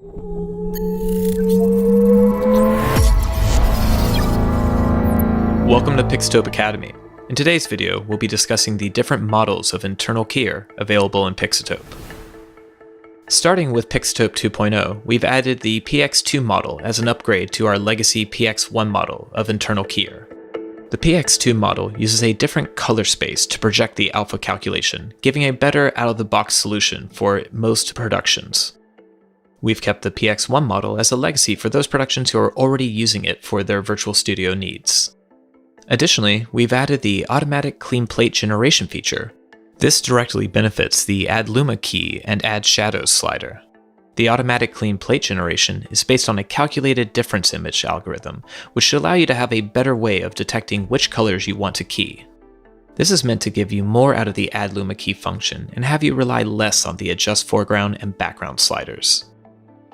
Welcome to Pixotope Academy. In today's video, we'll be discussing the different models of internal keyer available in Pixotope. Starting with Pixotope 2.0, we've added the PX2 model as an upgrade to our legacy PX1 model of internal keyer. The PX2 model uses a different color space to project the alpha calculation, giving a better out-of-the-box solution for most productions. We've kept the PX1 model as a legacy for those productions who are already using it for their virtual studio needs. Additionally, we've added the automatic clean plate generation feature. This directly benefits the Add Luma key and Add Shadows slider. The automatic clean plate generation is based on a calculated difference image algorithm, which should allow you to have a better way of detecting which colors you want to key. This is meant to give you more out of the Add Luma key function and have you rely less on the Adjust Foreground and Background sliders.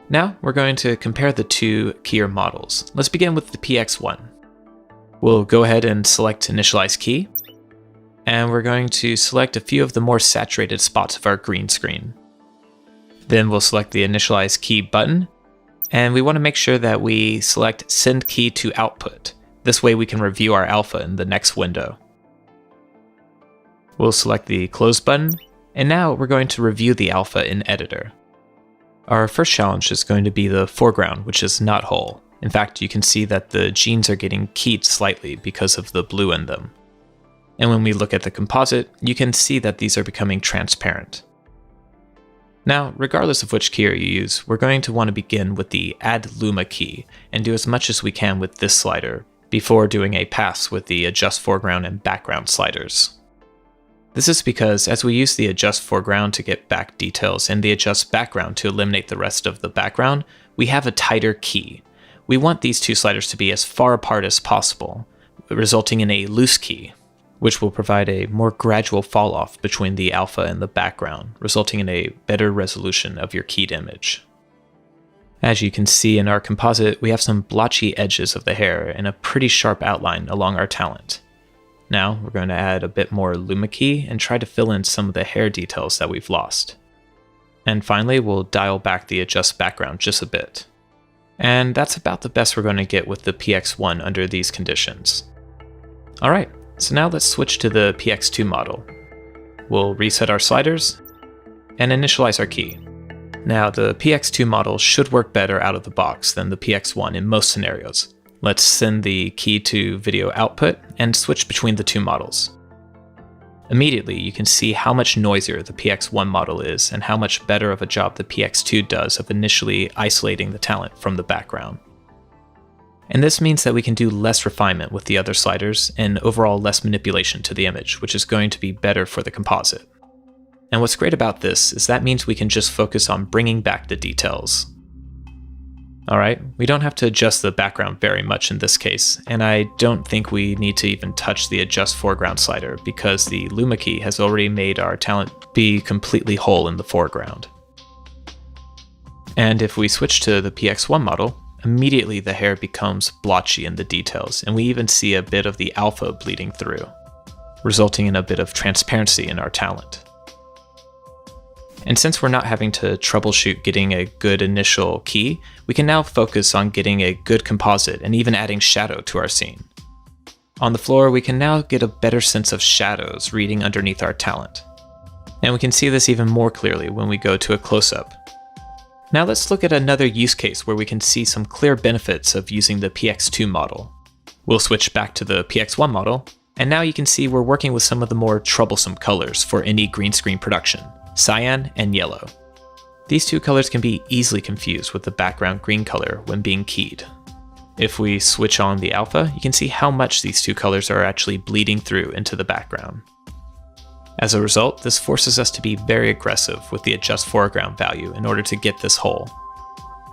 Now we're going to compare the two keyer models. Let's begin with the PX1. We'll go ahead and select Initialize Key, and we're going to select a few of the more saturated spots of our green screen. Then we'll select the Initialize Key button, and we want to make sure that we select Send Key to Output. This way we can review our alpha in the next window. We'll select the Close button, and now we're going to review the alpha in Editor. Our first challenge is going to be the foreground, which is not whole. In fact, you can see that the genes are getting keyed slightly because of the blue in them. And when we look at the composite, you can see that these are becoming transparent. Now, regardless of which keyer you use, we're going to want to begin with the Add Luma key and do as much as we can with this slider before doing a pass with the Adjust Foreground and Background sliders. This is because as we use the Adjust Foreground to get back details and the Adjust Background to eliminate the rest of the background, we have a tighter key. We want these two sliders to be as far apart as possible, resulting in a loose key, which will provide a more gradual fall off between the alpha and the background, resulting in a better resolution of your keyed image. As you can see in our composite, we have some blotchy edges of the hair and a pretty sharp outline along our talent. Now we're going to add a bit more Luma key and try to fill in some of the hair details that we've lost. And finally, we'll dial back the Adjust Background just a bit. And that's about the best we're going to get with the PX1 under these conditions. Alright, so now let's switch to the PX2 model. We'll reset our sliders and initialize our key. Now the PX2 model should work better out of the box than the PX1 in most scenarios. Let's send the key to video output and switch between the two models. Immediately, you can see how much noisier the PX1 model is and how much better of a job the PX2 does of initially isolating the talent from the background. And this means that we can do less refinement with the other sliders and overall less manipulation to the image, which is going to be better for the composite. And what's great about this is that means we can just focus on bringing back the details. Alright, we don't have to adjust the background very much in this case, and I don't think we need to even touch the Adjust Foreground slider because the Luma key has already made our talent be completely whole in the foreground. And if we switch to the PX1 model, immediately the hair becomes blotchy in the details, and we even see a bit of the alpha bleeding through, resulting in a bit of transparency in our talent. And since we're not having to troubleshoot getting a good initial key, we can now focus on getting a good composite and even adding shadow to our scene. On the floor, we can now get a better sense of shadows reading underneath our talent. And we can see this even more clearly when we go to a close-up. Now let's look at another use case where we can see some clear benefits of using the PX2 model. We'll switch back to the PX1 model, and now you can see we're working with some of the more troublesome colors for any green screen production. Cyan and yellow. These two colors can be easily confused with the background green color when being keyed. If we switch on the alpha, you can see how much these two colors are actually bleeding through into the background. As a result, this forces us to be very aggressive with the Adjust Foreground value in order to get this whole.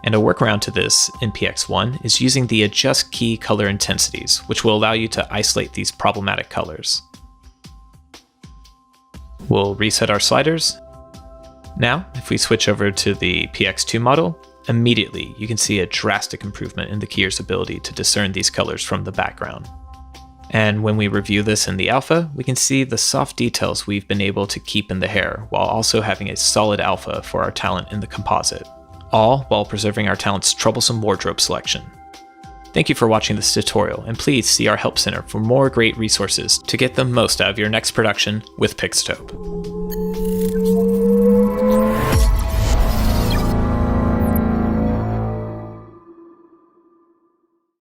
And a workaround to this in PX1 is using the Adjust Key Color Intensities, which will allow you to isolate these problematic colors. We'll reset our sliders. Now, if we switch over to the PX2 model, immediately you can see a drastic improvement in the keyer's ability to discern these colors from the background. And when we review this in the alpha, we can see the soft details we've been able to keep in the hair while also having a solid alpha for our talent in the composite, all while preserving our talent's troublesome wardrobe selection. Thank you for watching this tutorial, and please see our Help Center for more great resources to get the most out of your next production with Pixotope.